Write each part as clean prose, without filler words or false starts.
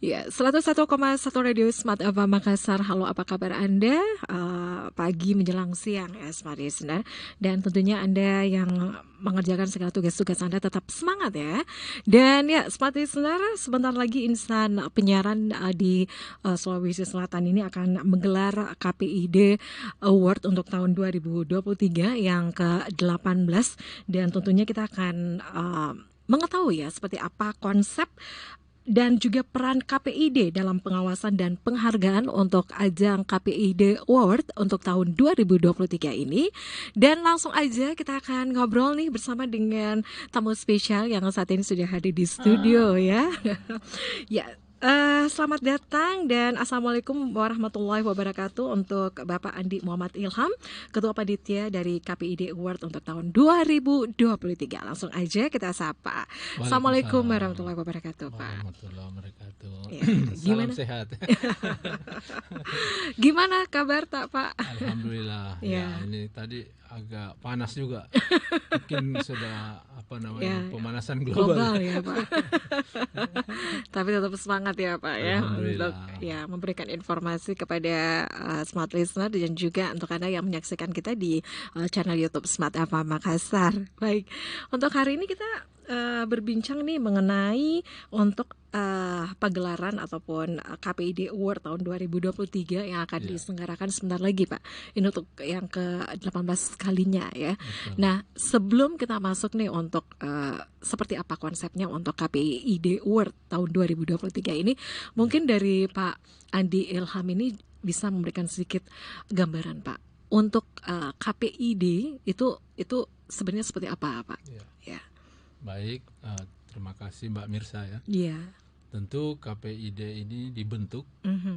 Ya, 101,1 Radio Smart FM Makassar. Halo, apa kabar Anda? Pagi menjelang siang ya, Smart Listener. Dan tentunya Anda yang mengerjakan segala tugas-tugas Anda tetap semangat ya. Dan ya, Smart Listener, sebentar lagi insan penyiaran di Sulawesi Selatan ini akan menggelar KPID Award untuk tahun 2023 yang ke-18. Dan tentunya kita akan mengetahui ya seperti apa konsep dan juga peran KPID dalam pengawasan dan penghargaan untuk ajang KPID Award untuk tahun 2023 ini. Dan langsung aja kita akan ngobrol nih bersama dengan tamu spesial yang saat ini sudah hadir di studio ya. Ya, selamat datang dan Assalamualaikum warahmatullahi wabarakatuh untuk Bapak Andi Muhammad Ilham, Ketua Panitia dari KPID Award untuk tahun 2023. Langsung aja kita sapa. Assalamualaikum warahmatullahi wabarakatuh, Pak. Warahmatullahi wabarakatuh. Ya, gimana? Salam sehat. Gimana kabar tak, Pak? Alhamdulillah. Ya. Ya, ini tadi agak panas juga. Mungkin sudah pemanasan global global. ya, Pak. Tapi tetap semangat ya, Pak ya, untuk Alhamdulillah. memberikan informasi kepada Smart Listener dan juga untuk Anda yang menyaksikan kita di channel YouTube Smart FM Makassar. Baik, untuk hari ini kita berbincang nih mengenai untuk pagelaran ataupun KPID Award tahun 2023 yang akan diselenggarakan sebentar lagi, Pak. Ini untuk yang ke-18 kalinya ya. Betul. Nah, sebelum kita masuk nih untuk seperti apa konsepnya untuk KPID Award tahun 2023 ini, mungkin dari Pak Andi Ilham ini bisa memberikan sedikit gambaran, Pak. Untuk KPID itu sebenarnya seperti apa, Pak? Ya. Baik, terima kasih Mbak Mirsa ya. Iya. Tentu KPID ini dibentuk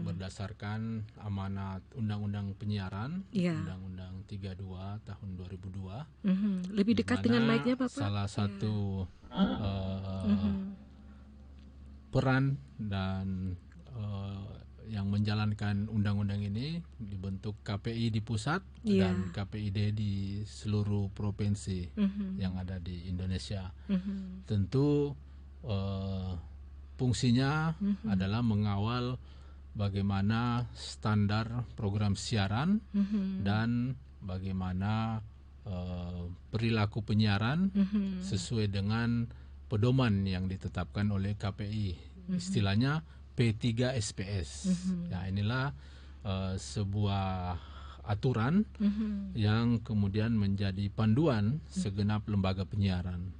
berdasarkan amanat Undang-Undang Penyiaran, Undang-Undang 32 tahun 2002. Lebih dekat dengan mic-nya, Bapak. Salah satu peran dan yang menjalankan undang-undang ini dibentuk KPI di pusat dan KPID di seluruh provinsi yang ada di Indonesia. Tentu fungsinya adalah mengawal bagaimana standar program siaran dan bagaimana perilaku penyiaran sesuai dengan pedoman yang ditetapkan oleh KPI. Istilahnya P3 SPS. Ya, inilah sebuah aturan yang kemudian menjadi panduan segenap lembaga penyiaran.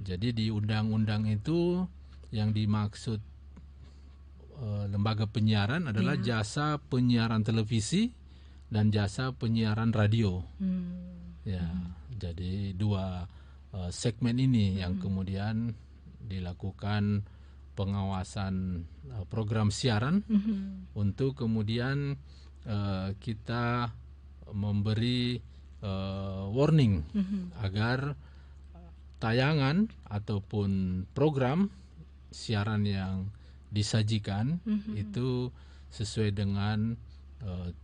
Jadi di undang-undang itu yang dimaksud lembaga penyiaran adalah jasa penyiaran televisi dan jasa penyiaran radio. Ya, jadi dua segmen ini yang kemudian dilakukan pengawasan program siaran untuk kemudian kita memberi warning agar tayangan ataupun program siaran yang disajikan itu sesuai dengan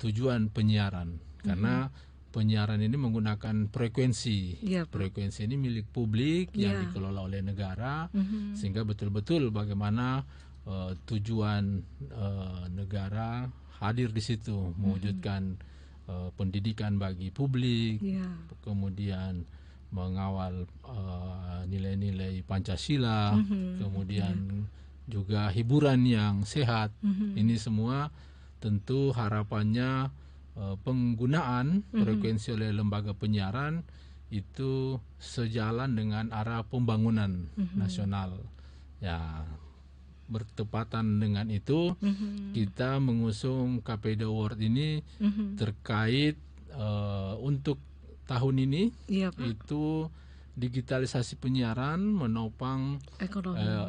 tujuan penyiaran, karena penyiaran ini menggunakan frekuensi. Frekuensi ini milik publik yang dikelola oleh negara, sehingga betul-betul bagaimana tujuan negara hadir di situ, mewujudkan pendidikan bagi publik, kemudian mengawal nilai-nilai Pancasila, kemudian juga hiburan yang sehat. Ini semua tentu harapannya penggunaan frekuensi oleh lembaga penyiaran itu sejalan dengan arah pembangunan nasional. Ya, bertepatan dengan itu kita mengusung KPID Award ini terkait untuk tahun ini itu digitalisasi penyiaran menopang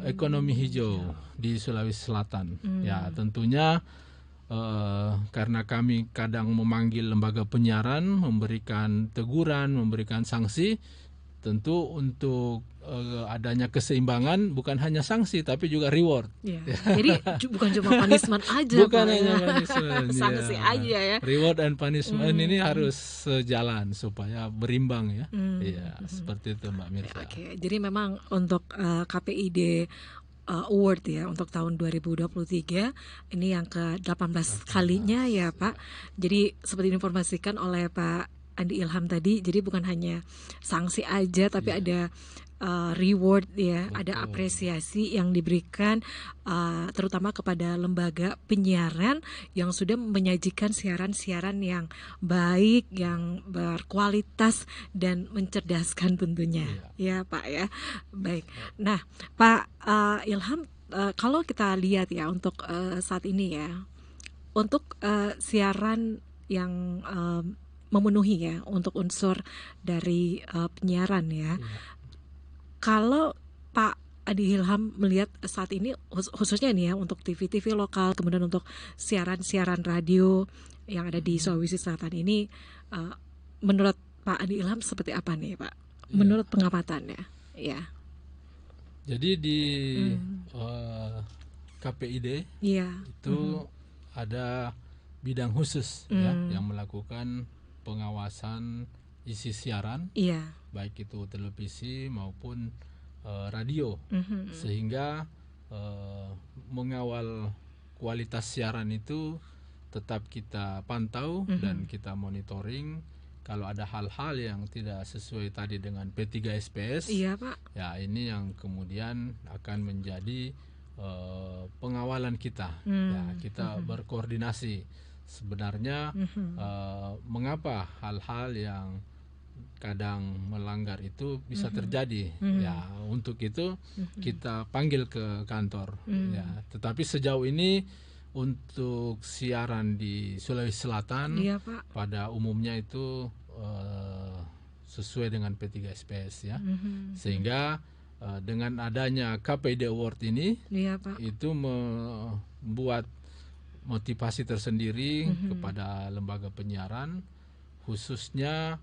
ekonomi hijau di Sulawesi Selatan. Ya, tentunya karena kami kadang memanggil lembaga penyiaran, memberikan teguran, memberikan sanksi, tentu untuk adanya keseimbangan bukan hanya sanksi tapi juga reward. Jadi bukan cuma punishment aja, bukan hanya punishment, sanksi aja ya. Reward and punishment ini harus sejalan supaya berimbang ya. Seperti itu Mbak Mirsa. Jadi memang untuk KPID Award ya untuk tahun 2023. Ini yang ke-18 kalinya ya Pak. Jadi seperti diinformasikan oleh Pak Andi Ilham tadi, jadi bukan hanya sanksi aja tapi ada reward ya, Betul. ada apresiasi yang diberikan terutama kepada lembaga penyiaran yang sudah menyajikan siaran-siaran yang baik, yang berkualitas dan mencerdaskan tentunya. Ya Pak ya. Baik. Nah Pak Ilham, kalau kita lihat ya untuk saat ini ya, untuk siaran yang memenuhi ya untuk unsur dari penyiaran ya. Kalau Pak Adi Ilham melihat saat ini khususnya nih ya untuk TV-TV lokal, kemudian untuk siaran-siaran radio yang ada di Sulawesi Selatan ini, menurut Pak Adi Ilham seperti apa nih Pak? Menurut pengamatannya, ya. Jadi di KPID itu ada bidang khusus ya yang melakukan pengawasan isi siaran, baik itu televisi maupun radio, sehingga mengawal kualitas siaran itu tetap kita pantau dan kita monitoring. Kalau ada hal-hal yang tidak sesuai tadi dengan P3SPS, Pak. Ya ini yang kemudian akan menjadi pengawalan kita. Ya kita berkoordinasi. Sebenarnya mengapa hal-hal yang kadang melanggar itu bisa terjadi, ya untuk itu kita panggil ke kantor, ya. Tetapi sejauh ini untuk siaran di Sulawesi Selatan pada umumnya itu sesuai dengan P3SPS ya, sehingga dengan adanya KPID Award ini itu membuat motivasi tersendiri kepada lembaga penyiaran, khususnya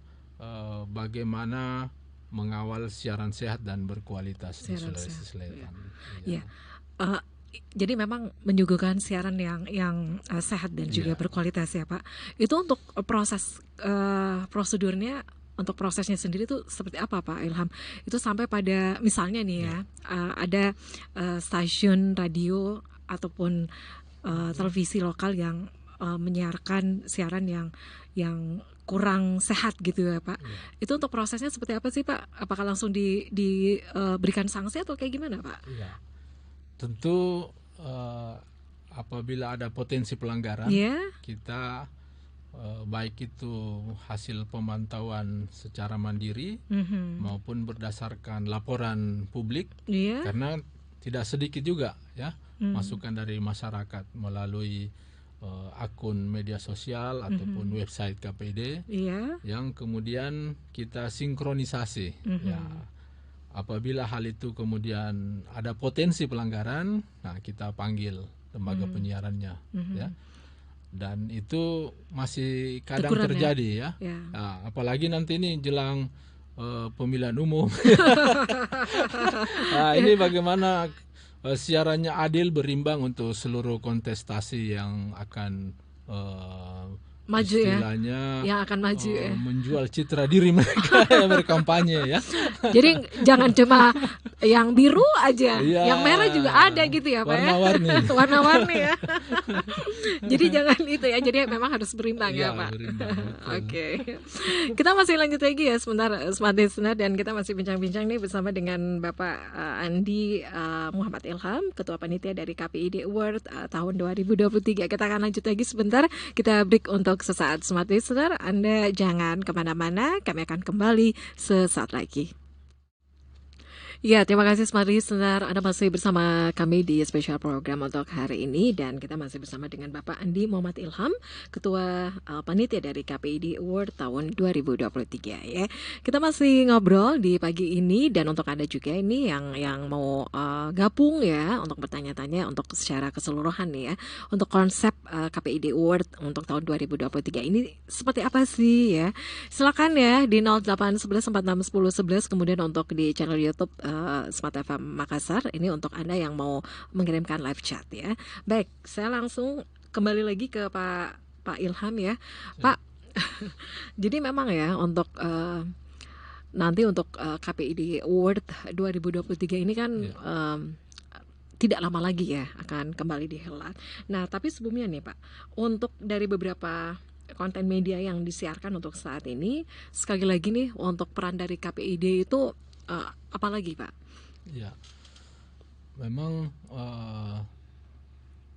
bagaimana mengawal siaran sehat dan berkualitas di Sulawesi Selatan. Jadi memang menyuguhkan siaran yang sehat dan juga berkualitas ya Pak. Itu untuk prosedurnya, untuk prosesnya sendiri itu seperti apa Pak Ilham? Itu sampai pada misalnya nih ya, ada stasiun radio ataupun televisi lokal yang menyiarkan siaran yang kurang sehat gitu ya Pak. Itu untuk prosesnya seperti apa sih Pak? Apakah langsung diberikan sanksi atau kayak gimana Pak? Tentu apabila ada potensi pelanggaran, kita baik itu hasil pemantauan secara mandiri maupun berdasarkan laporan publik, karena tidak sedikit juga ya masukan dari masyarakat melalui akun media sosial ataupun website KPID yang kemudian kita sinkronisasi. Ya, apabila hal itu kemudian ada potensi pelanggaran, nah kita panggil lembaga penyiarannya, ya. Dan itu masih kadang terjadi ya. Nah, apalagi nanti ini jelang pemilihan umum. Nah, ini bagaimana siarannya adil, berimbang untuk seluruh kontestasi yang akan maju istilahnya, yang akan maju menjual citra diri mereka berkampanye ya. Jadi jangan cuma yang biru aja, yang merah juga ada gitu ya Pak. Warna-warni. Warna-warni ya. Jadi jangan itu ya. Jadi memang harus berimbang ya Pak. Oke. Kita masih lanjut lagi ya sebentar Smart Listener, dan kita masih bincang-bincang nih bersama dengan Bapak Andi Muhammad Ilham, Ketua Panitia dari KPID Award tahun 2023. Kita akan lanjut lagi sebentar. Kita break untuk sesaat. Smart Listener, Anda jangan kemana-mana, kami akan kembali sesaat lagi. Ya, terima kasih Smart Listener, Anda masih bersama kami di special program untuk hari ini, dan kita masih bersama dengan Bapak Andi Muhammad Ilham, Ketua Panitia dari KPID Award tahun 2023 ya. Kita masih ngobrol di pagi ini, dan untuk Anda juga ini yang mau gabung ya untuk bertanya-tanya untuk secara keseluruhan nih ya, untuk konsep KPID Award untuk tahun 2023 ini seperti apa sih ya. Silakan ya di 0811461011, kemudian untuk di channel YouTube Smart FM Makassar, ini untuk Anda yang mau mengirimkan live chat ya. Baik, saya langsung kembali lagi ke Pak Ilham ya. Pak, jadi memang ya untuk nanti untuk KPID Award 2023 ini kan tidak lama lagi ya akan kembali dihelat. Nah, tapi sebelumnya nih Pak, untuk dari beberapa konten media yang disiarkan untuk saat ini, sekali lagi nih untuk peran dari KPID itu apa lagi Pak? Ya, memang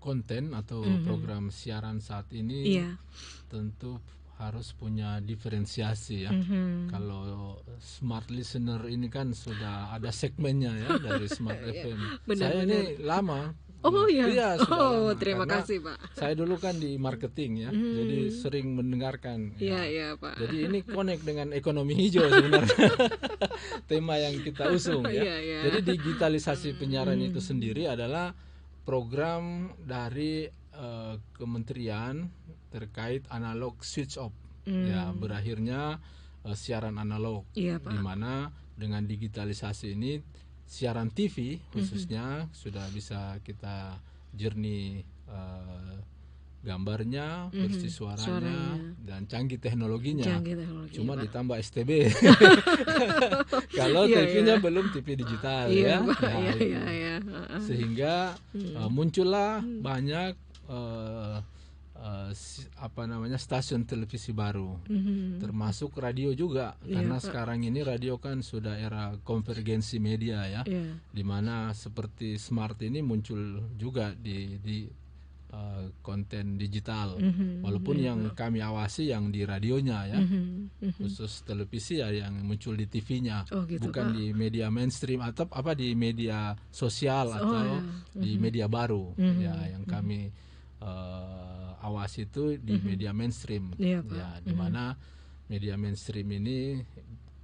konten atau program siaran saat ini tentu harus punya diferensiasi ya. Kalau smart listener ini kan sudah ada segmennya ya dari Smart FM. Saya ini lama. Oh iya. Sudah lama. Terima kasih Pak. Saya dulu kan di marketing ya, jadi sering mendengarkan. Iya Pak. Jadi ini connect dengan ekonomi hijau sebenarnya, tema yang kita usung ya. Jadi digitalisasi penyiaran itu sendiri adalah program dari kementerian terkait analog switch off, ya berakhirnya siaran analog, di mana dengan digitalisasi ini siaran TV khususnya sudah bisa kita jernih gambarnya, versi suaranya, dan canggih teknologinya. Cuma ditambah STB. Kalau TV-nya belum TV digital ya. Sehingga muncullah banyak stasiun televisi baru, termasuk radio juga, karena sekarang ini radio kan sudah era konvergensi media ya, di mana seperti smart ini muncul juga di konten digital, walaupun yang kami awasi yang di radionya ya, khusus televisi ya yang muncul di TV-nya, bukan di media mainstream atau di media sosial atau di media baru ya yang kami awasi itu di media mainstream, ya di mana media mainstream ini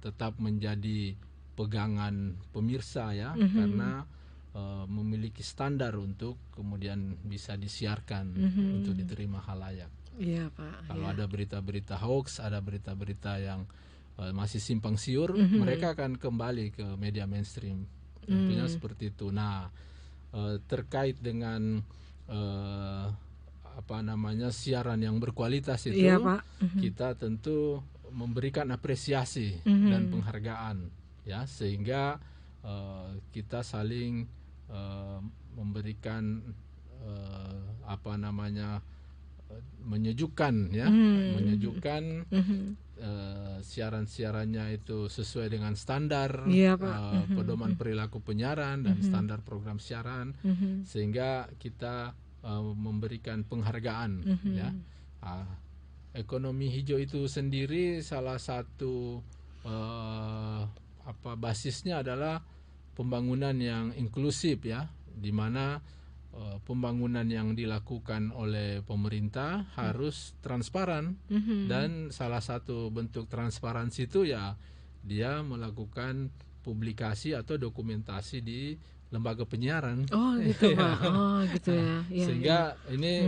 tetap menjadi pegangan pemirsa ya, karena memiliki standar untuk kemudian bisa disiarkan untuk diterima khalayak. Iya Pak. Kalau ada berita-berita hoax, ada berita-berita yang masih simpang siur, mereka akan kembali ke media mainstream. Tentunya seperti itu. Nah, terkait dengan siaran yang berkualitas itu, kita tentu memberikan apresiasi dan penghargaan ya, sehingga kita saling memberikan menyejukkan ya, menyejukkan siaran-siarannya itu sesuai dengan standar pedoman perilaku penyiaran dan standar program siaran, sehingga kita memberikan penghargaan ya. Ekonomi hijau itu sendiri salah satu basisnya adalah pembangunan yang inklusif ya, di mana pembangunan yang dilakukan oleh pemerintah harus transparan, dan salah satu bentuk transparansi itu ya dia melakukan publikasi atau dokumentasi di lembaga penyiaran. Oh gitu Pak. Oh gitu ya. Sehingga ini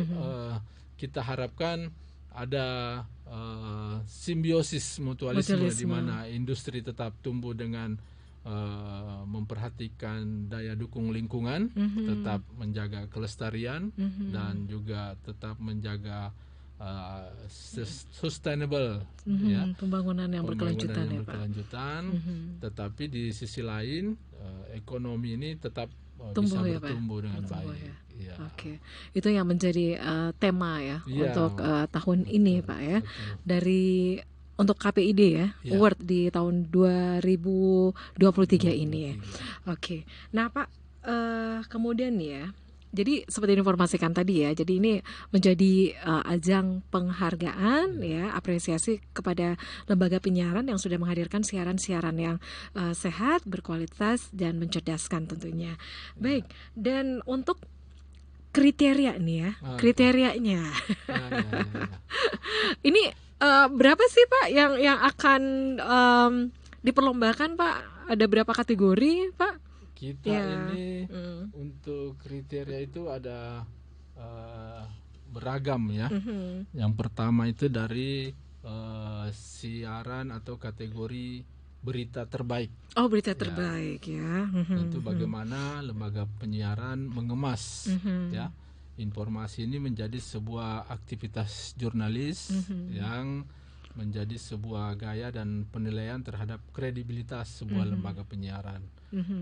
kita harapkan ada simbiosis mutualisme di mana industri tetap tumbuh dengan memperhatikan daya dukung lingkungan, tetap menjaga kelestarian, dan juga tetap menjaga sustainable ya, pembangunan yang berkelanjutan, tetapi di sisi lain ekonomi ini tetap bisa bertumbuh dengan baik. Ya. Oke, itu yang menjadi tema ya untuk tahun ini Pak ya, dari untuk KPID ya, award di tahun 2023 ini ya. Oke. Nah Pak, kemudian ya, jadi seperti informasikan tadi ya, jadi ini menjadi ajang penghargaan ya, apresiasi kepada lembaga penyiaran yang sudah menghadirkan siaran-siaran yang sehat, berkualitas, dan mencerdaskan tentunya. Baik, dan untuk kriteria nih ya, kriterianya. Ini berapa sih Pak yang akan diperlombakan Pak? Ada berapa kategori Pak? Kita ini untuk kriteria itu ada beragam ya. Yang pertama itu dari siaran atau kategori berita terbaik. Oh, berita terbaik ya. Tentu bagaimana lembaga penyiaran mengemas ya informasi ini menjadi sebuah aktivitas jurnalis yang menjadi sebuah gaya dan penilaian terhadap kredibilitas sebuah lembaga penyiaran.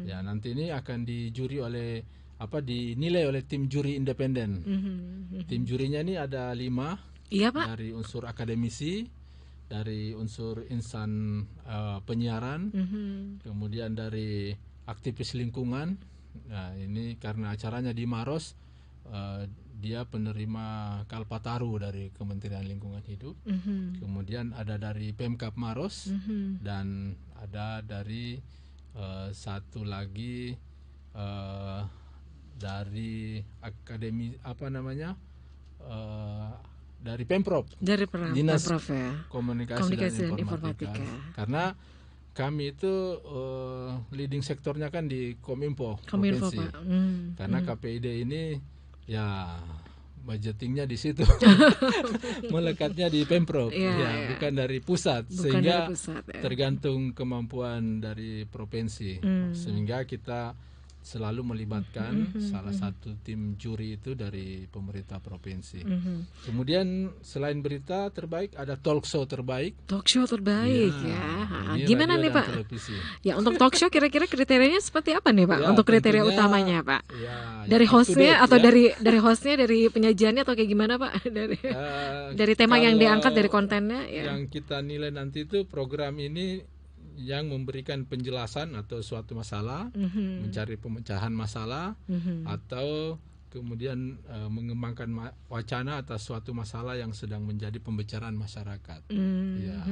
Ya, nanti ini akan dijuri oleh dinilai oleh tim juri independen. Tim jurinya ini ada 5. Iya, Pak. Dari unsur akademisi, dari unsur insan penyiaran, kemudian dari aktivis lingkungan. Nah, ini karena acaranya di Maros, dia penerima Kalpataru dari Kementerian Lingkungan Hidup. Kemudian ada dari Pemkab Maros, dan ada dari satu lagi dari akademi dari Pemprov, dari Dinas Pemprov ya. Komunikasi dan Informatika. Karena kami itu leading sektornya kan di Kominfo provinsi. Pak. Karena KPID ini ya budgetingnya di situ, melekatnya di Pemprov, bukan dari pusat, sehingga dari pusat, tergantung kemampuan dari provinsi. Sehingga kita selalu melibatkan salah satu tim juri itu dari pemerintah provinsi. Kemudian selain berita terbaik ada talk show terbaik. Talk show terbaik ya. Gimana nih Pak? Televisi. Ya, untuk talk show kira-kira kriterianya seperti apa nih Pak? Ya, untuk kriteria utamanya Pak? Ya, dari hostnya atau dari hostnya, dari penyajiannya, atau kayak gimana Pak? Dari tema yang diangkat, dari kontennya ya. Yang kita nilai nanti itu program ini yang memberikan penjelasan atau suatu masalah, mencari pemecahan masalah, atau kemudian mengembangkan wacana atas suatu masalah yang sedang menjadi pembicaraan masyarakat. Ya,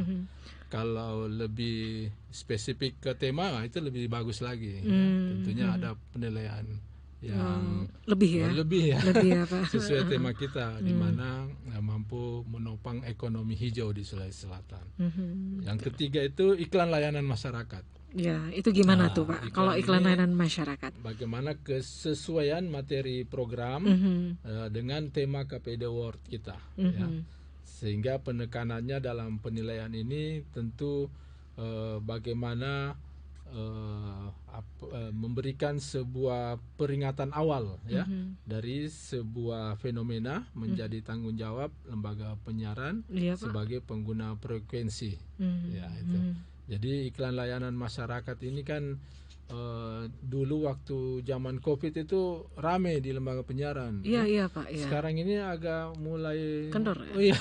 kalau lebih spesifik ke tema itu lebih bagus lagi. Ya, tentunya ada penilaian yang lebih ya, sesuai tema kita, di mana mampu menopang ekonomi hijau di Sulawesi Selatan. Yang ketiga itu iklan layanan masyarakat. Ya, itu gimana tuh Pak? Kalau iklan layanan masyarakat, bagaimana kesesuaian materi program dengan tema KPID Award kita, ya. Sehingga penekanannya dalam penilaian ini tentu bagaimana memberikan sebuah peringatan awal ya dari sebuah fenomena menjadi tanggung jawab lembaga penyiaran sebagai pengguna frekuensi. Ya, itu. Jadi iklan layanan masyarakat ini kan dulu waktu zaman COVID itu rame di lembaga penyiaran. Iya Pak. Iya. Sekarang ini agak mulai kendor. Ya? Oh, iya.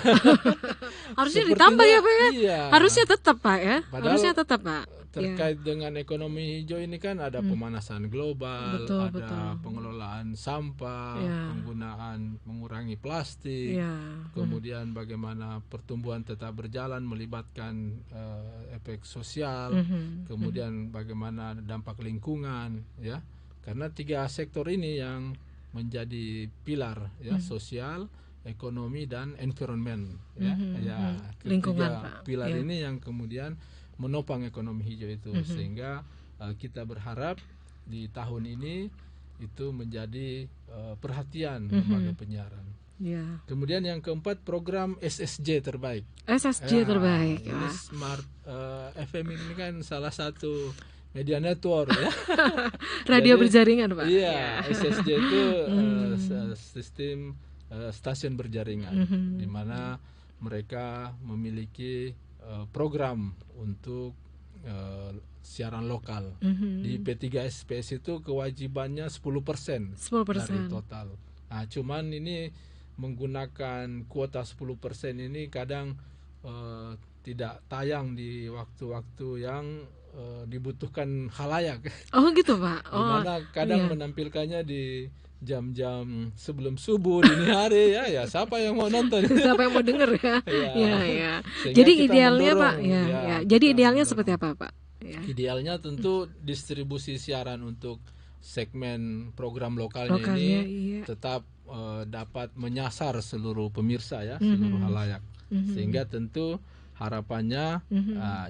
Harusnya ditambah ya Pak ya. Iya. Harusnya tetap Pak ya. Padahal harusnya tetap Pak. Terkait dengan ekonomi hijau ini kan ada pemanasan global, ada pengelolaan sampah, mengurangi plastik, kemudian bagaimana pertumbuhan tetap berjalan melibatkan efek sosial, kemudian bagaimana dampak lingkungan, ya. Karena 3 sektor ini yang menjadi pilar ya, sosial, ekonomi dan environment, ya. Lingkungan, Pak. Pilar ini yang kemudian menopang ekonomi hijau itu, sehingga kita berharap di tahun ini itu menjadi perhatian lembaga penyiaran. Kemudian yang keempat, program SSJ terbaik. SSJ terbaik. Ini Smart FM ini kan salah satu media network ya. Radio berjaringan Pak. Iya, SSJ itu sistem stasiun berjaringan, di mana mereka memiliki program untuk siaran lokal. Di P3SPS itu kewajibannya 10% dari total. Nah, cuman ini menggunakan kuota 10% ini kadang tidak tayang di waktu-waktu yang dibutuhkan khalayak. Oh gitu Pak. Dimana kadang menampilkannya di jam-jam sebelum subuh dini hari ya siapa yang mau nonton, siapa yang mau denger ya. Ya. Jadi idealnya Pak jadi idealnya seperti apa Pak? Ya. Idealnya tentu distribusi siaran untuk segmen program lokalnya ini tetap dapat menyasar seluruh pemirsa ya, seluruh khalayak, sehingga tentu harapannya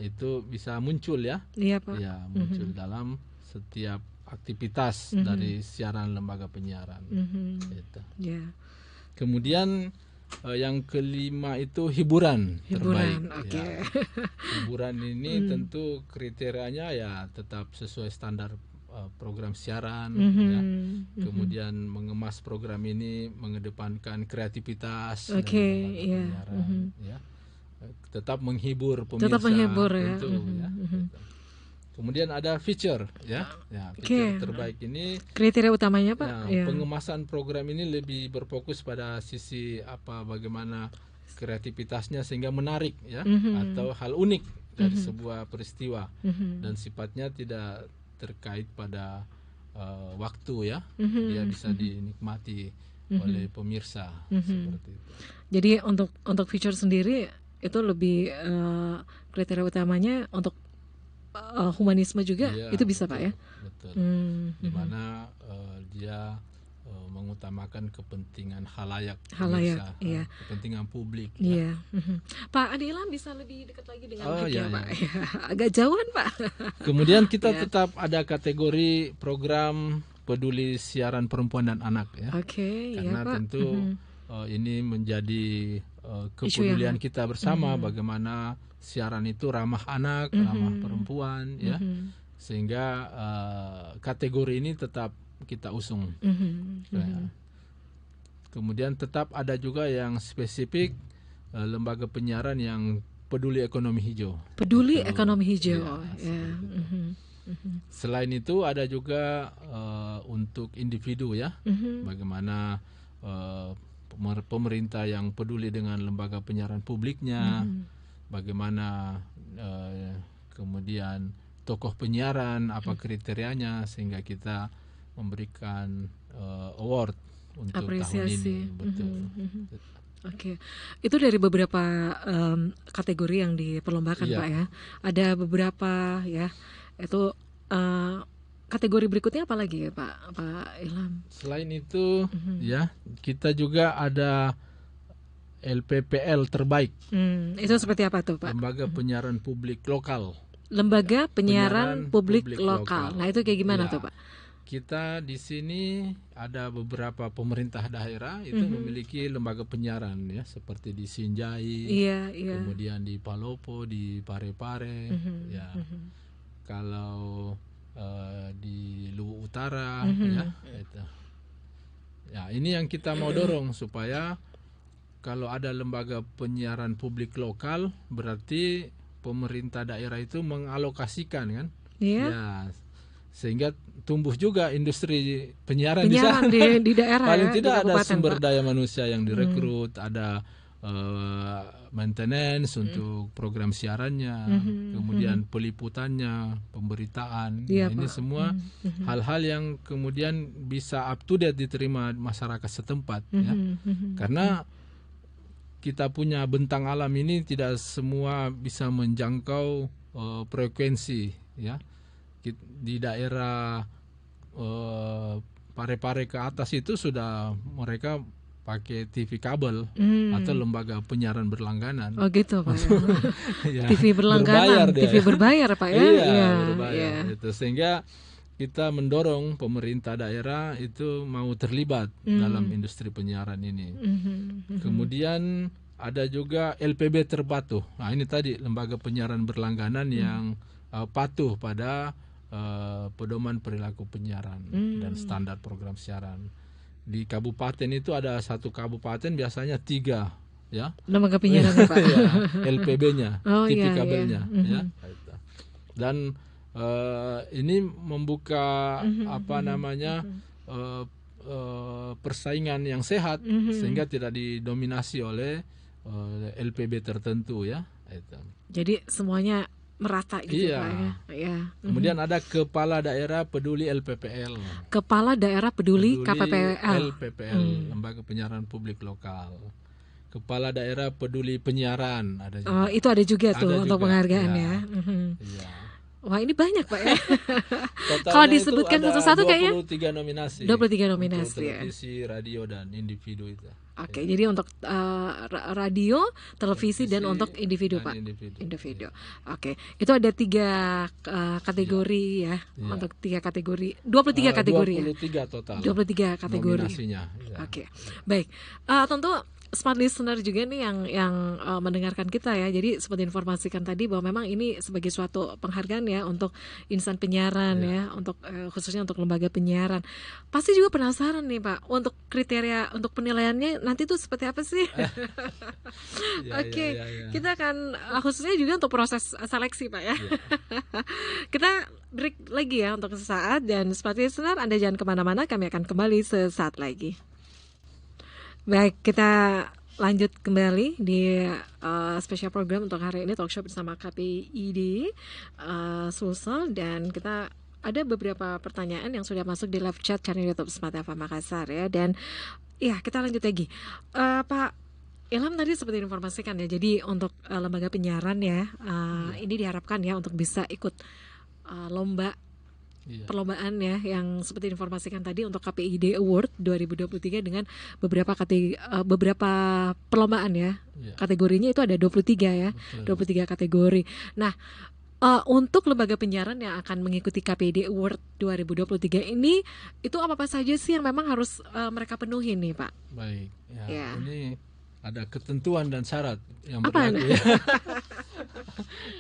itu bisa muncul ya. Iya Pak. Ya, muncul dalam setiap aktivitas dari siaran lembaga penyiaran. Gitu. Kemudian yang kelima itu hiburan terbaik. Okay. Ya. Hiburan ini tentu kriterianya ya tetap sesuai standar program siaran. Ya. Kemudian mengemas program ini mengedepankan kreativitas. Penyiaran. Ya. Tetap menghibur pemirsa. Tetap menghibur ya. Tentu, ya. Kemudian ada feature ya. Feature terbaik ini kriteria utamanya Pak. Pengemasan program ini lebih berfokus pada sisi bagaimana kreativitasnya sehingga menarik ya, atau hal unik dari sebuah peristiwa dan sifatnya tidak terkait pada waktu ya. Dia bisa dinikmati oleh pemirsa seperti itu. Jadi untuk feature sendiri itu lebih kriteria utamanya untuk humanisme juga itu bisa betul, Pak ya. Betul. Dimana dia mengutamakan kepentingan halayak pemirsa, kepentingan publik. Iya. Pak Ade Ilham bisa lebih dekat lagi dengan Pak. Agak jauhan Pak. Kemudian kita tetap ada kategori program peduli siaran perempuan dan anak ya. Karena tentu ini menjadi kepedulian kita bersama bagaimana siaran itu ramah anak, ramah perempuan ya. Sehingga kategori ini tetap kita usung. Kemudian tetap ada juga yang spesifik lembaga penyiaran yang peduli ekonomi hijau. Peduli ekonomi hijau. Selain itu ada juga untuk individu ya. Bagaimana pemerintah yang peduli dengan lembaga penyiaran publiknya, bagaimana kemudian tokoh penyiaran apa kriterianya sehingga kita memberikan award untuk apresiasi. Tahun ini. Betul. Itu dari beberapa kategori yang diperlombakan Pak ya. Ada beberapa ya. Itu kategori berikutnya apa lagi ya Pak Ilham? Selain itu ya kita juga ada LPPL terbaik. Itu seperti apa tuh Pak? Lembaga penyiaran publik lokal. Lembaga penyiaran publik lokal. Nah itu kayak gimana tuh Pak? Kita di sini ada beberapa pemerintah daerah itu memiliki lembaga penyiaran ya, seperti di Sinjai, kemudian di Palopo, di Parepare, ya. Kalau di Luwu Utara, ya, itu. Ya ini yang kita mau dorong supaya kalau ada lembaga penyiaran publik lokal berarti pemerintah daerah itu mengalokasikan kan, ya, sehingga tumbuh juga industri penyiaran di sana. Di daerah. Paling ya, tidak ada sumber Pak. daya manusia yang direkrut, ada maintenance untuk program siarannya, kemudian peliputannya, pemberitaan. Nah, ini semua hal-hal yang kemudian bisa up to date diterima masyarakat setempat, ya. Karena kita punya bentang alam ini tidak semua bisa menjangkau frekuensi, ya. Di daerah Parepare ke atas itu sudah mereka pakai TV kabel atau lembaga penyiaran berlangganan. Oh gitu Pak. Ya. TV berlangganan, TV berbayar Pak ya. Iya, berbayar. Itu sehingga kita mendorong pemerintah daerah itu mau terlibat dalam industri penyiaran ini. Kemudian ada juga LPB terpatuh. Nah ini tadi lembaga penyiaran berlangganan yang patuh pada pedoman perilaku penyiaran dan standar program siaran. Di kabupaten itu ada satu kabupaten biasanya 3 ya. Lembaga penyiaran Pak. Ya, LPB-nya, TV kabelnya, ya. Dan ini membuka persaingan yang sehat sehingga tidak didominasi oleh LPB tertentu ya. Itu. Jadi semuanya merata gitu Pak ya. Ya. Kemudian ada Kepala Daerah Peduli LPPL. Kepala Daerah Peduli KPPL. LPPL, Lembaga Penyiaran Publik Lokal. Kepala Daerah Peduli Penyiaran ada juga. Itu ada juga tuh untuk penghargaan ya. Iya. Wah ini banyak Pak ya. Kalau disebutkan satu-satu kayaknya 23 nominasi. 23 nominasi untuk televisi, radio dan individu itu. Oke, jadi untuk radio, televisi dan untuk individu Pak. Individu. Oke, itu ada 3 kategori ya. Untuk 3 kategori, 23 kategori 23 total. 23 kategori. Nominasinya. Oke, baik. Tentu smart listener juga nih yang mendengarkan kita ya. Jadi seperti informasikan tadi bahwa memang ini sebagai suatu penghargaan ya untuk insan penyiaran ya, untuk khususnya untuk lembaga penyiaran. Pasti juga penasaran nih Pak, untuk kriteria untuk penilaiannya nanti tuh seperti apa sih? Oke, kita akan khususnya juga untuk proses seleksi Pak ya. Kita break lagi ya untuk sesaat, dan smart listener Anda jangan kemana-mana, kami akan kembali sesaat lagi. Baik, kita lanjut kembali di spesial program untuk hari ini, talk show bersama KPID Sulsel, dan kita ada beberapa pertanyaan yang sudah masuk di live chat channel YouTube Smart FM Makassar ya. Dan ya, kita lanjut lagi. Pak Ilham tadi seperti informasikan ya, jadi untuk lembaga penyiaran ya, ini diharapkan ya untuk bisa ikut lomba perlombaan ya, yang seperti informasikan tadi untuk KPID Award 2023 dengan beberapa perlombaan ya. Kategorinya itu ada 23 ya. Betul. 23 kategori. Nah, untuk lembaga penyiaran yang akan mengikuti KPID Award 2023 ini, itu apa saja sih yang memang harus mereka penuhi nih Pak? Baik, ini ada ketentuan dan syarat yang berlaku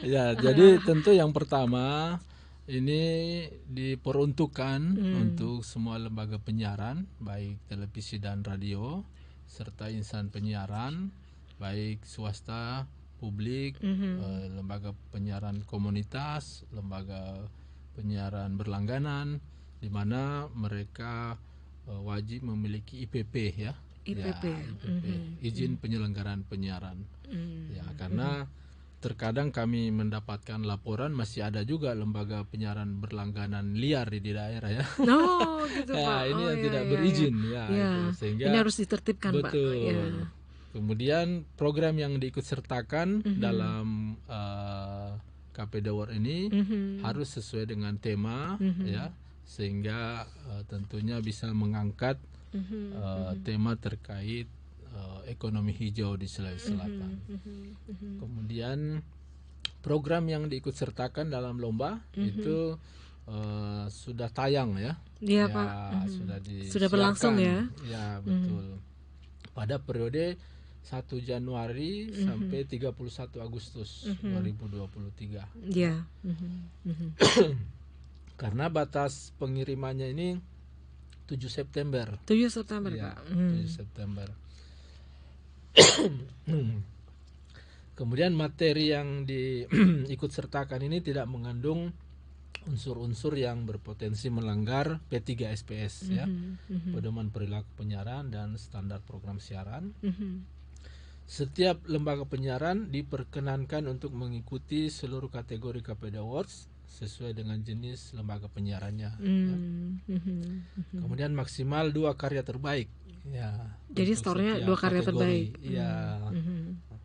ya. Jadi tentu yang pertama ini diperuntukkan untuk semua lembaga penyiaran, baik televisi dan radio, serta insan penyiaran, baik swasta, publik, lembaga penyiaran komunitas, lembaga penyiaran berlangganan, di mana mereka wajib memiliki IPP ya. IPP, izin penyelenggaraan penyiaran. Ya, karena terkadang kami mendapatkan laporan masih ada juga lembaga penyiaran berlangganan liar di daerah ya. Oh, gitu Pak. Ini yang tidak berizin ya. Itu. Sehingga ini harus ditertibkan betul. Pak. Ya. Kemudian program yang diikutsertakan dalam KPID Award ini harus sesuai dengan tema ya, sehingga tentunya bisa mengangkat tema terkait ekonomi hijau di Sulawesi Selatan. Kemudian program yang diikutsertakan dalam lomba itu sudah tayang ya. Iya Pak. Sudah berlangsung ya. Ya betul. Pada periode 1 Januari sampai 31 Agustus 2023. Iya. Karena batas pengirimannya ini 7 September. 7 September ya, Pak. 7 September. Kemudian materi yang diikut sertakan ini tidak mengandung unsur-unsur yang berpotensi melanggar P3 SPS ya, pedoman perilaku penyiaran dan standar program siaran. Setiap lembaga penyiaran diperkenankan untuk mengikuti seluruh kategori KPID Awards sesuai dengan jenis lembaga penyiarannya. Ya. Kemudian maksimal 2 karya terbaik. Ya. Jadi store-nya 2 karya terbaik. Ya.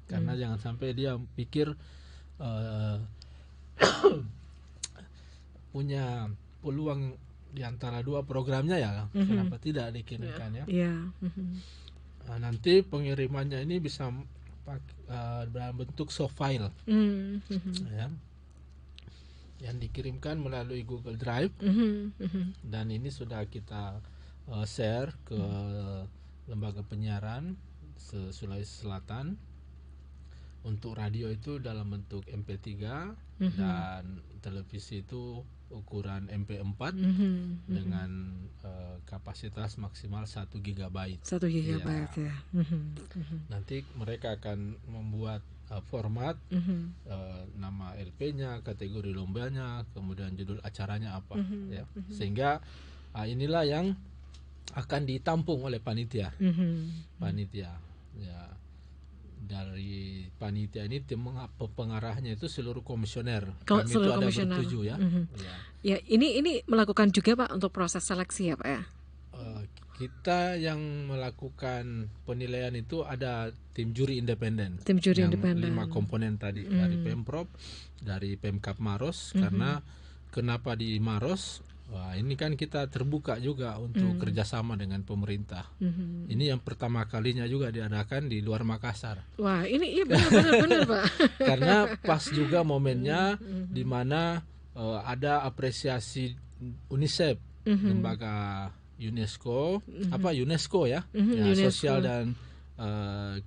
Karena jangan sampai dia pikir punya peluang di antara 2 programnya ya, kenapa tidak dikirimkan ya? Nah, nanti pengirimannya ini bisa dalam bentuk soft file. Ya. Yang dikirimkan melalui Google Drive, dan ini sudah kita share ke lembaga penyiaran Sulawesi Selatan. Untuk radio itu dalam bentuk MP3 dan televisi itu ukuran MP4 dengan kapasitas maksimal 1 GB. 1 GB ya. Nanti mereka akan membuat format, nama LP-nya, kategori lombanya, kemudian judul acaranya apa, ya. Sehingga inilah yang akan ditampung oleh panitia. Panitia, ya. Dari panitia ini tim pengarahnya itu seluruh komisioner. Kami seluruh itu ada bertujuh ya. Ya, ini melakukan juga Pak untuk proses seleksi ya Pak ya. Kita yang melakukan penilaian itu ada tim juri independen. Tim juri independen. 5 komponen tadi dari Pemprov, dari Pemkap Maros. Karena kenapa di Maros? Wah, ini kan kita terbuka juga untuk kerjasama dengan pemerintah. Ini yang pertama kalinya juga diadakan di luar Makassar. Wah, ini iya benar Pak. Karena pas juga momennya di mana ada apresiasi UNICEF, lembaga UNESCO, UNESCO ya, UNESCO. Sosial dan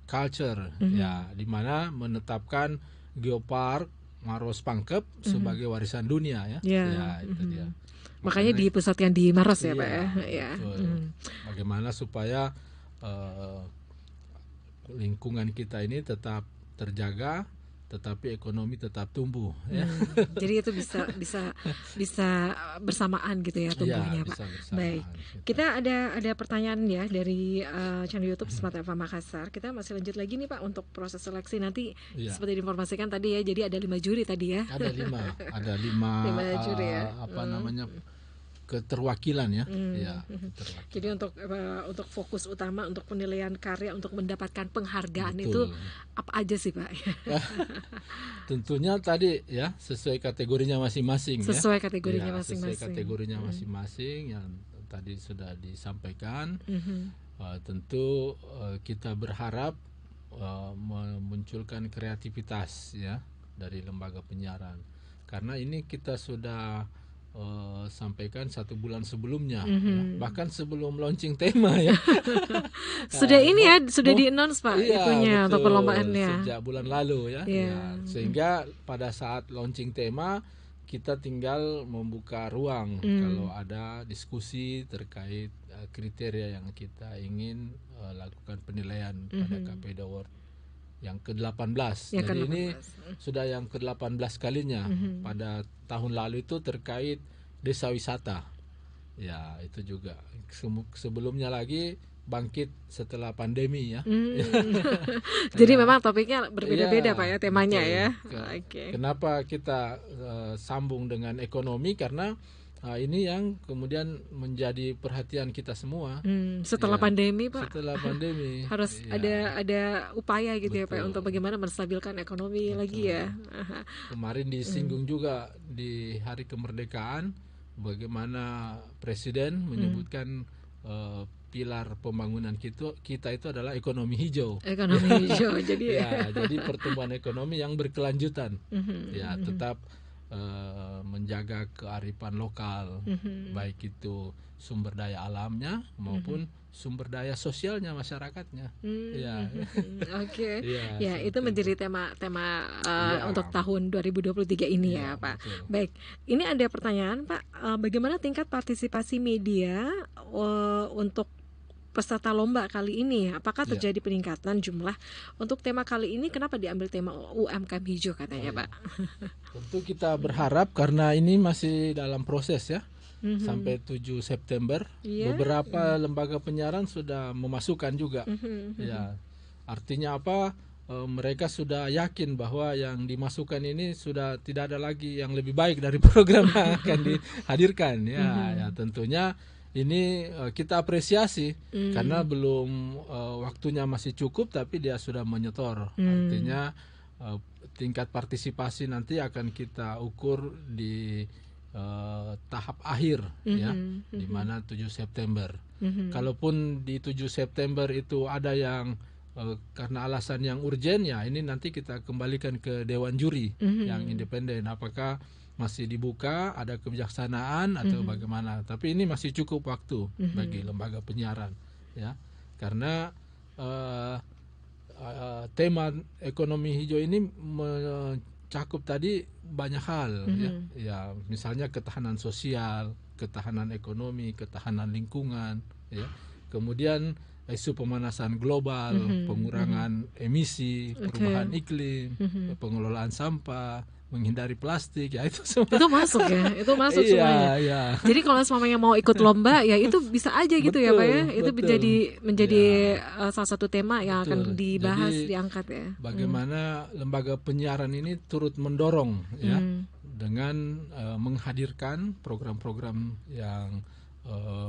culture, ya, di mana menetapkan Geopark Maros Pangkep sebagai warisan dunia, ya. Ya, itu dia. Makanya dipusatkan di Maros ya, Pak ya. Ya. Bagaimana supaya lingkungan kita ini tetap terjaga, tetapi ekonomi tetap tumbuh, ya. Jadi itu bisa bersamaan gitu ya tumbuhnya, Pak. Baik. Kita ada pertanyaan ya dari channel YouTube Smart FM Makassar. Kita masih lanjut lagi nih Pak untuk proses seleksi nanti seperti diinformasikan tadi ya. Jadi ada 5 juri tadi ya. Ada 5 juri ya. Namanya keterwakilan ya. Keterwakilan. Jadi untuk fokus utama untuk penilaian karya untuk mendapatkan penghargaan itu apa aja sih Pak? Tentunya tadi ya sesuai kategorinya masing-masing. Sesuai kategorinya masing-masing. Sesuai kategorinya masing-masing yang tadi sudah disampaikan. Tentu kita berharap memunculkan kreativitas ya dari lembaga penyiaran. Karena ini kita sudah sampaikan 1 bulan sebelumnya, ya. Bahkan sebelum launching tema ya. Sudah di-announce Pak itunya untuk perlombaannya. Sejak bulan lalu ya. Sehingga pada saat launching tema kita tinggal membuka ruang kalau ada diskusi terkait kriteria yang kita ingin lakukan penilaian pada KPD Award yang ke-18. Jadi ini sudah yang ke-18 kalinya. Pada tahun lalu itu terkait desa wisata. Ya, itu juga. Sebelumnya lagi bangkit setelah pandemi ya. Jadi memang topiknya berbeda-beda Pak ya temanya ya. Kenapa kita sambung dengan ekonomi? Karena ini yang kemudian menjadi perhatian kita semua. Setelah pandemi Pak. Setelah pandemi harus ada upaya gitu ya Pak untuk bagaimana menstabilkan ekonomi lagi ya. Kemarin disinggung juga di Hari Kemerdekaan bagaimana Presiden menyebutkan pilar pembangunan kita itu adalah ekonomi hijau. Ekonomi hijau. Jadi jadi pertumbuhan ekonomi yang berkelanjutan. Tetap menjaga kearifan lokal, baik itu sumber daya alamnya maupun sumber daya sosialnya masyarakatnya. Itu menjadi tema untuk tahun 2023 ini ya Pak. Betul. Baik, ini ada pertanyaan Pak, bagaimana tingkat partisipasi media untuk peserta lomba kali ini? Apakah terjadi peningkatan jumlah untuk tema kali ini? Kenapa diambil tema UMKM hijau katanya Pak? Tentu kita berharap karena ini masih dalam proses ya. Sampai 7 September beberapa lembaga penyiaran sudah memasukkan juga. Artinya apa? Mereka sudah yakin bahwa yang dimasukkan ini sudah tidak ada lagi yang lebih baik dari program yang akan dihadirkan. Ya tentunya ini kita apresiasi karena belum waktunya masih cukup, tapi dia sudah menyetor. Artinya tingkat partisipasi nanti akan kita ukur di tahap akhir ya, di mana 7 September. Kalaupun di 7 September itu ada yang karena alasan yang urgen, ya ini nanti kita kembalikan ke Dewan Juri yang independen. Apakah masih dibuka, ada kebijaksanaan atau bagaimana? Tapi ini masih cukup waktu bagi lembaga penyiaran, ya, karena tema ekonomi hijau ini mencakup tadi banyak hal, ya, misalnya ketahanan sosial, ketahanan ekonomi, ketahanan lingkungan, ya, kemudian isu pemanasan global, pengurangan emisi, perubahan iklim, pengelolaan sampah, menghindari plastik, ya itu semua. Itu masuk ya, itu masuk semuanya. Jadi kalau semuanya mau ikut lomba, ya itu bisa aja gitu ya Pak ya. Itu menjadi salah satu tema yang akan dibahas, diangkat ya. Bagaimana lembaga penyiaran ini turut mendorong ya dengan menghadirkan program-program yang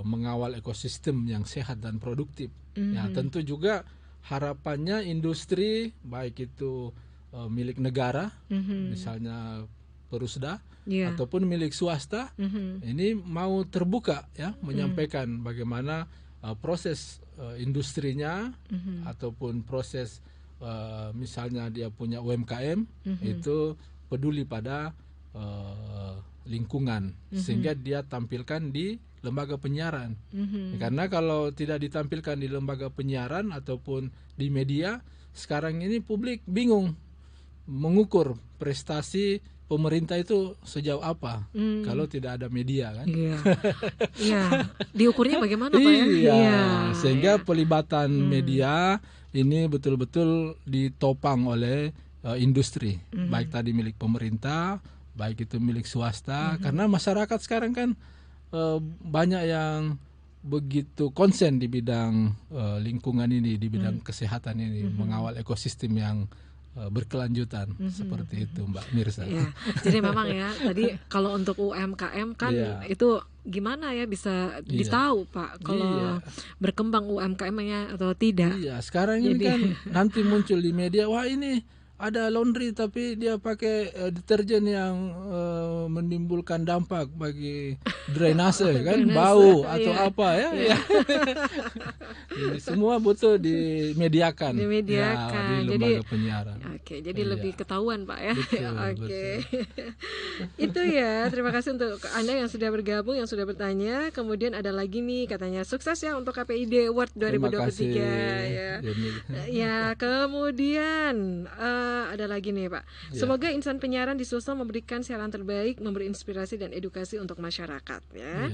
mengawal ekosistem yang sehat dan produktif. Ya tentu juga harapannya industri baik itu milik negara, misalnya Perusda, ataupun milik swasta, ini mau terbuka ya, menyampaikan bagaimana proses industrinya ataupun proses misalnya dia punya UMKM itu peduli pada lingkungan, sehingga dia tampilkan di lembaga penyiaran. Karena kalau tidak ditampilkan di lembaga penyiaran ataupun di media, sekarang ini publik bingung mengukur prestasi pemerintah itu sejauh apa kalau tidak ada media kan? Iya. Diukurnya bagaimana Pak ya? Iya. Sehingga pelibatan media ini betul-betul ditopang oleh industri, baik tadi milik pemerintah, baik itu milik swasta. Karena masyarakat sekarang kan banyak yang begitu konsen di bidang lingkungan ini, di bidang kesehatan ini, mengawal ekosistem yang berkelanjutan seperti itu Mbak Mirsa. Ya, jadi memang ya tadi kalau untuk UMKM kan itu gimana ya bisa ditahu Pak kalau berkembang UMKM-nya atau tidak. Iya, sekarang ini kan nanti muncul di media, wah ini ada laundry tapi dia pakai deterjen yang menimbulkan dampak bagi drainase kan, bau atau apa ya. Ini semua butuh dimediakan. Ya, di lembaga penyiaran. Oke, jadi lebih ketahuan Pak ya. Oke. Itu ya, terima kasih untuk Anda yang sudah bergabung, yang sudah bertanya. Kemudian ada lagi nih katanya sukses ya untuk KPID Award 2023 ya. Ya, kemudian ada lagi nih Pak. Semoga insan penyiaran di Sulsel memberikan siaran terbaik, memberi inspirasi dan edukasi untuk masyarakat ya.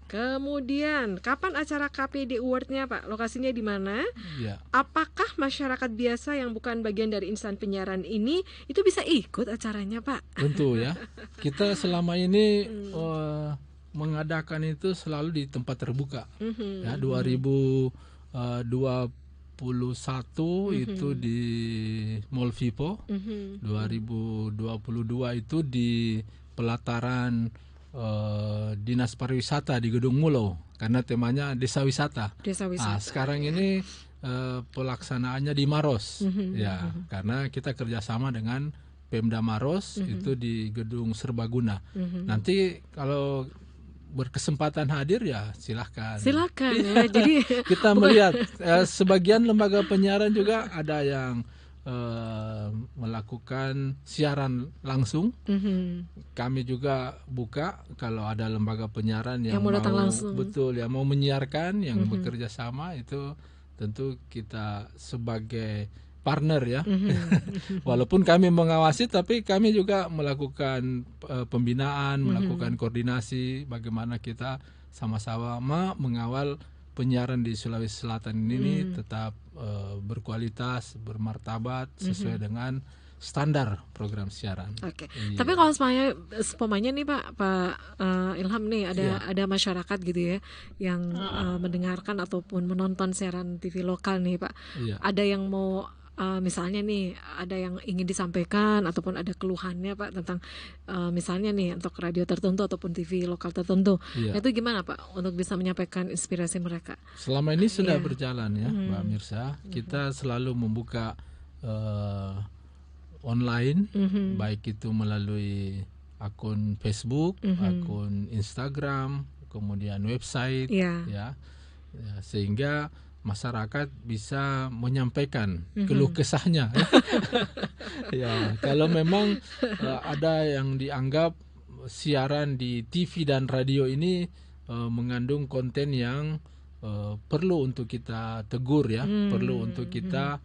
Kemudian kapan acara KPID Award-nya Pak? Lokasinya di mana? Apakah masyarakat biasa yang bukan bagian dari insan penyiaran ini itu bisa ikut acaranya Pak? Tentu ya. Kita selama ini mengadakan itu selalu di tempat terbuka. Ya, 2021 itu di Mall Vivo, 2022 itu di pelataran Dinas Pariwisata di Gedung Mulo, karena temanya desa wisata. Sekarang ini pelaksanaannya di Maros, ya, karena kita kerjasama dengan Pemda Maros, itu di Gedung Serbaguna. Nanti kalau berkesempatan hadir ya silakan ya. Jadi kita melihat sebagian lembaga penyiaran juga ada yang melakukan siaran langsung. Kami juga buka kalau ada lembaga penyiaran yang mau mau menyiarkan, yang bekerja sama, itu tentu kita sebagai partner ya. Walaupun kami mengawasi, tapi kami juga melakukan pembinaan, melakukan koordinasi bagaimana kita sama-sama mengawal penyiaran di Sulawesi Selatan ini tetap berkualitas, bermartabat sesuai dengan standar program siaran. Oke. Tapi kalau semuanya nih Pak Ilham nih ada masyarakat gitu ya yang mendengarkan ataupun menonton siaran TV lokal nih Pak. Ada yang mau misalnya nih ada yang ingin disampaikan ataupun ada keluhannya Pak tentang misalnya nih untuk radio tertentu ataupun TV lokal tertentu, itu gimana Pak untuk bisa menyampaikan inspirasi mereka? Selama ini sudah berjalan ya Mbak Mirsa, kita selalu membuka online, baik itu melalui akun Facebook, akun Instagram, kemudian website, ya, sehingga masyarakat bisa menyampaikan keluh kesahnya. Ya, kalau memang ada yang dianggap siaran di TV dan radio ini mengandung konten yang perlu untuk kita tegur ya, perlu untuk kita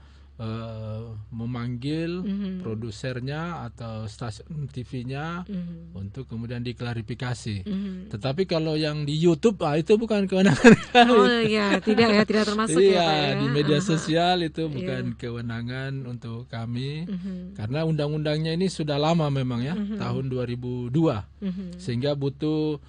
memanggil produsernya atau stasiun TV-nya untuk kemudian diklarifikasi. Tetapi kalau yang di YouTube itu bukan kewenangan kami. Oh ya, tidak termasuk ya Pak ya. Di media sosial itu bukan kewenangan untuk kami, karena undang-undangnya ini sudah lama memang ya, tahun 2002, sehingga butuh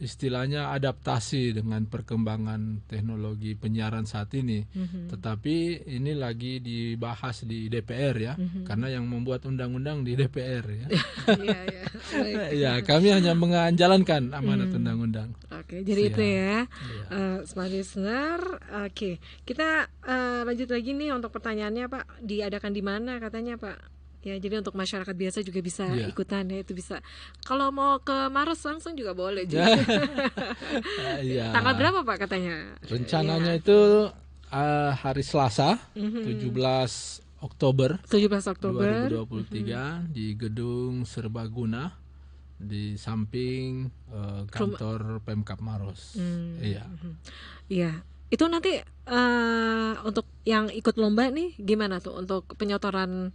istilahnya adaptasi dengan perkembangan teknologi penyiaran saat ini. Tetapi ini lagi dibahas di DPR ya, karena yang membuat undang-undang di DPR ya. Ya, kami hanya menjalankan amanat undang-undang. Oke, jadi itu ya, smart listener. Oke, kita lanjut lagi nih untuk pertanyaannya Pak. Diadakan di mana katanya Pak? Ya, jadi untuk masyarakat biasa juga bisa ikutan ya, itu bisa. Kalau mau ke Maros langsung juga boleh juga. Tanggal berapa Pak katanya? Rencananya itu hari Selasa, 17 Oktober 2023 di Gedung Serbaguna. di samping kantor Pemkab Maros. Iya. Iya. Itu nanti untuk yang ikut lomba nih gimana tuh untuk penyotoran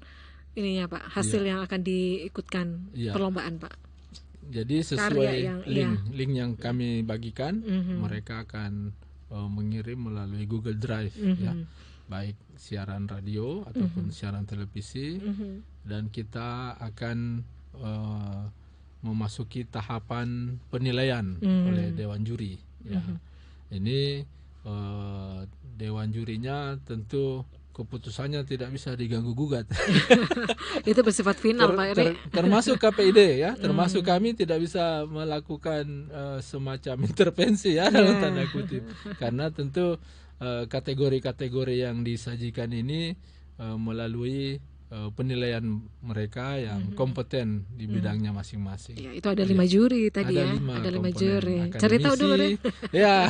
ininya Pak, hasil yang akan diikutkan perlombaan Pak? Jadi sesuai link yang kami bagikan, mereka akan mengirim melalui Google Drive, ya, baik siaran radio ataupun siaran televisi, dan kita akan memasuki tahapan penilaian oleh Dewan Juri. Ya. Ini Dewan Jurinya tentu keputusannya tidak bisa diganggu gugat. Itu bersifat final Pak Eri. Termasuk KPID ya, termasuk kami tidak bisa melakukan semacam intervensi ya dalam tanda kutip, karena tentu kategori-kategori yang disajikan ini melalui penilaian mereka yang kompeten di bidangnya masing-masing. Ya, itu ada 5 juri tadi ada ya. Ada 5 juri. Cari tahu dulu deh. Ya,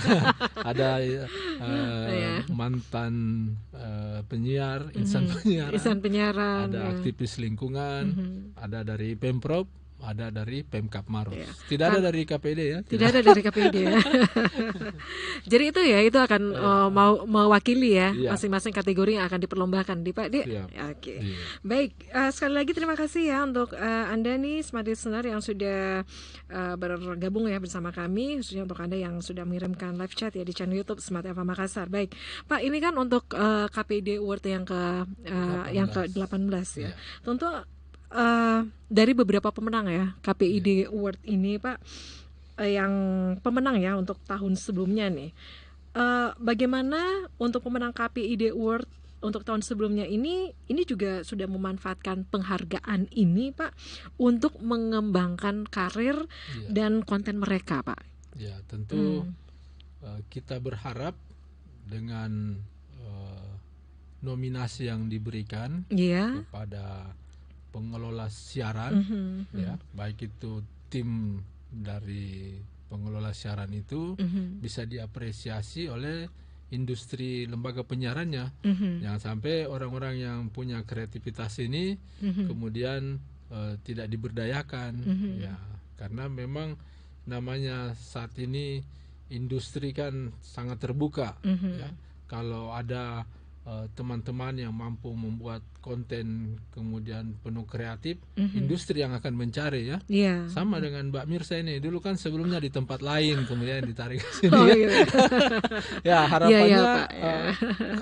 ada mantan penyiar, insan penyiaran, ada aktivis lingkungan, ada dari Pemprov, ada dari Pemkab Maros. Ya. Tidak ada dari KPID ya. Tidak ada dari KPID ya. Jadi itu ya, itu akan mau mewakili ya masing-masing kategori yang akan diperlombakan di Pak. Oke. Iya. Baik, sekali lagi terima kasih ya untuk Anda nih Smart Listener yang sudah bergabung ya bersama kami, khususnya untuk Anda yang sudah mengirimkan live chat ya di channel YouTube Smart FM Makassar. Baik, Pak, ini kan untuk KPID Award yang ke-18 ya. Tentu dari beberapa pemenang ya KPID Award ini Pak, yang pemenang ya untuk tahun sebelumnya nih, bagaimana untuk pemenang KPID Award untuk tahun sebelumnya ini juga sudah memanfaatkan penghargaan ini Pak untuk mengembangkan karir dan konten mereka Pak? Ya tentu kita berharap dengan nominasi yang diberikan kepada pengelola siaran, ya, baik itu tim dari pengelola siaran itu bisa diapresiasi oleh industri lembaga penyiarannya. Jangan sampai orang-orang yang punya kreativitas ini kemudian tidak diberdayakan, ya, karena memang namanya saat ini industri kan sangat terbuka, ya. Kalau ada teman-teman yang mampu membuat konten kemudian penuh kreatif, industri yang akan mencari ya. Sama dengan Mbak Mirsa ini, dulu kan sebelumnya di tempat lain kemudian ditarik ke sini. Ya harapannya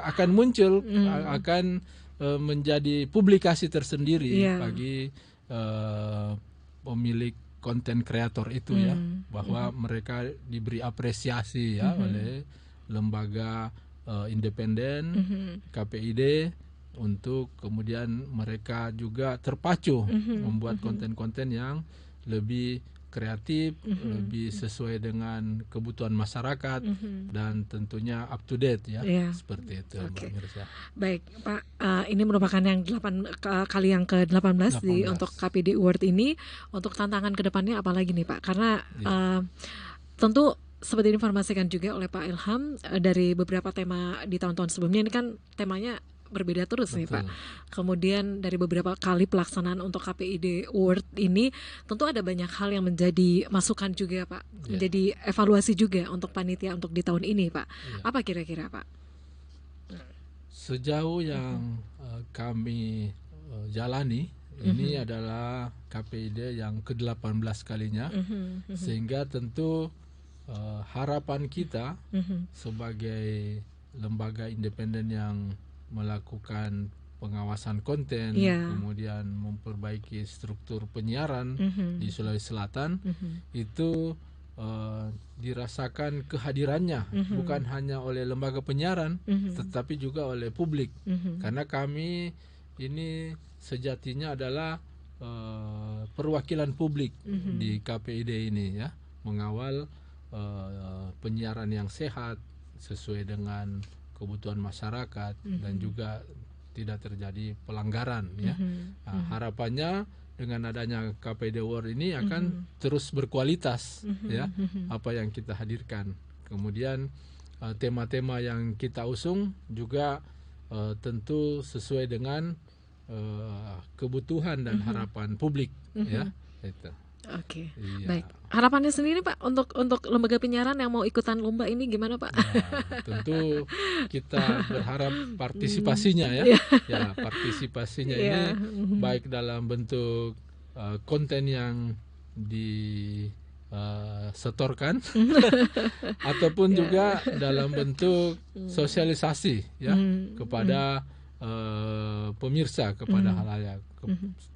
akan muncul, akan menjadi publikasi tersendiri bagi pemilik konten kreator itu ya, bahwa mereka diberi apresiasi ya oleh lembaga independen KPID untuk kemudian mereka juga terpacu membuat konten-konten yang lebih kreatif, lebih sesuai dengan kebutuhan masyarakat dan tentunya up to date ya, seperti itu. Mbak Mirsa. Baik Pak, ini merupakan yang kali yang ke-18 untuk KPID Award ini. Untuk tantangan kedepannya apalagi nih Pak? Karena tentu seperti diinformasikan juga oleh Pak Ilham, dari beberapa tema di tahun-tahun sebelumnya ini kan temanya berbeda terus. Betul. Nih Pak. Kemudian dari beberapa kali pelaksanaan untuk KPID Award ini tentu ada banyak hal yang menjadi masukan juga Pak, menjadi evaluasi juga untuk panitia untuk di tahun ini Pak. Apa kira-kira Pak? Sejauh yang kami jalani, ini adalah KPID yang ke-18 kalinya, sehingga tentu harapan kita sebagai lembaga independen yang melakukan pengawasan konten, kemudian memperbaiki struktur penyiaran di Sulawesi Selatan, itu dirasakan kehadirannya bukan hanya oleh lembaga penyiaran, tetapi juga oleh publik, karena kami ini sejatinya adalah perwakilan publik di KPID ini ya, mengawal penyiaran yang sehat sesuai dengan kebutuhan masyarakat dan juga tidak terjadi pelanggaran ya. Harapannya dengan adanya KPID Award ini akan terus berkualitas ya apa yang kita hadirkan. Kemudian tema-tema yang kita usung juga tentu sesuai dengan kebutuhan dan harapan publik ya. Itu. Oke. Baik. Harapannya sendiri Pak untuk lembaga penyiaran yang mau ikutan lomba ini gimana Pak? Nah, tentu kita berharap partisipasinya ya. Ya, partisipasinya ini baik dalam bentuk konten yang disetorkan ataupun juga dalam bentuk sosialisasi ya kepada pemirsa, kepada halayak,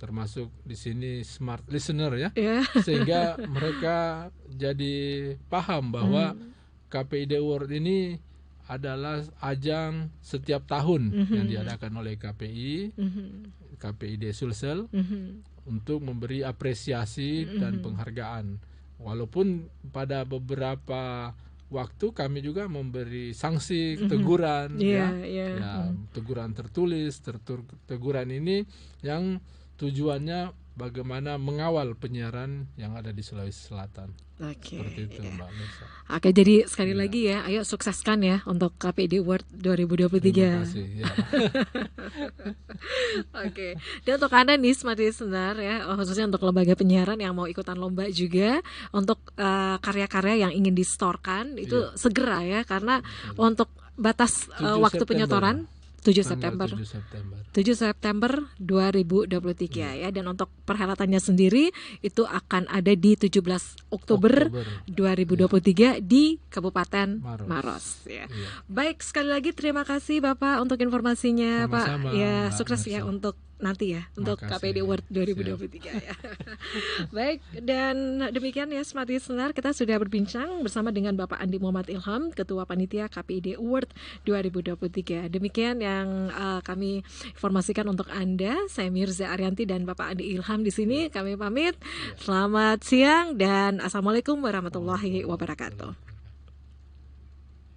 termasuk di sini smart listener ya, sehingga mereka jadi paham bahwa KPID Award ini adalah ajang setiap tahun yang diadakan oleh KPID Sulsel untuk memberi apresiasi dan penghargaan. Walaupun pada beberapa waktu kami juga memberi sanksi, teguran, teguran tertulis, teguran ini yang tujuannya bagaimana mengawal penyiaran yang ada di Sulawesi Selatan. Seperti itu Mbak Nisa. Oke, jadi sekali lagi ya, ayo sukseskan ya untuk KPID Award 2023. Terima kasih. Ya. Oke, dan untuk Anda nih Smart Listener ya, khususnya untuk lembaga penyiaran yang mau ikutan lomba juga untuk karya-karya yang ingin distorkan itu segera ya, karena untuk batas waktu penyotoran 7 September 2023 ya, dan untuk perhelatannya sendiri itu akan ada di 17 Oktober 2023 di Kabupaten Maros ya. Baik, sekali lagi terima kasih Bapak untuk informasinya. Sama-sama, Pak ya, sukses Mbak ya Nisa. untuk nanti ya untuk KPID Award 2023 ya. Baik, dan demikian ya Smart Listener, kita sudah berbincang bersama dengan Bapak Andi Muhammad Ilham, Ketua Panitia KPID Award 2023. Demikian yang kami informasikan untuk Anda. Saya Mirza Arianti dan Bapak Andi Ilham di sini. Kami pamit. Selamat siang dan assalamualaikum warahmatullahi wabarakatuh.